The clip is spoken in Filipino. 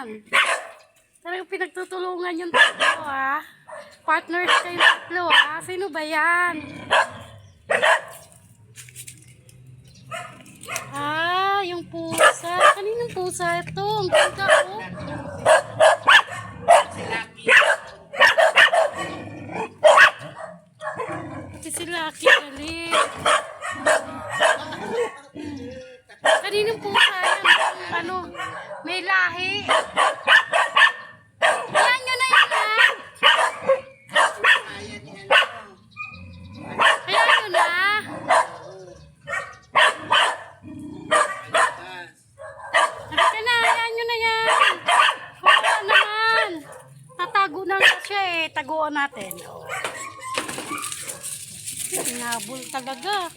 yan. Talagang pinagtutulungan yung tatlo, ha? Partners kayong tatlo, ha? Sino ba yan? Ah, yung pusa. Kaninong pusa ito? Ang ganda, oh. Ito si Lucky, galing. Kaninong pusa yan? Ano, may lahi. Ayan nyo na yan, ha? Ayan nyo na. Halika na, ayan nyo na yan. Wala naman. Tatago na nga siya eh. Taguan natin. Tinabol talaga.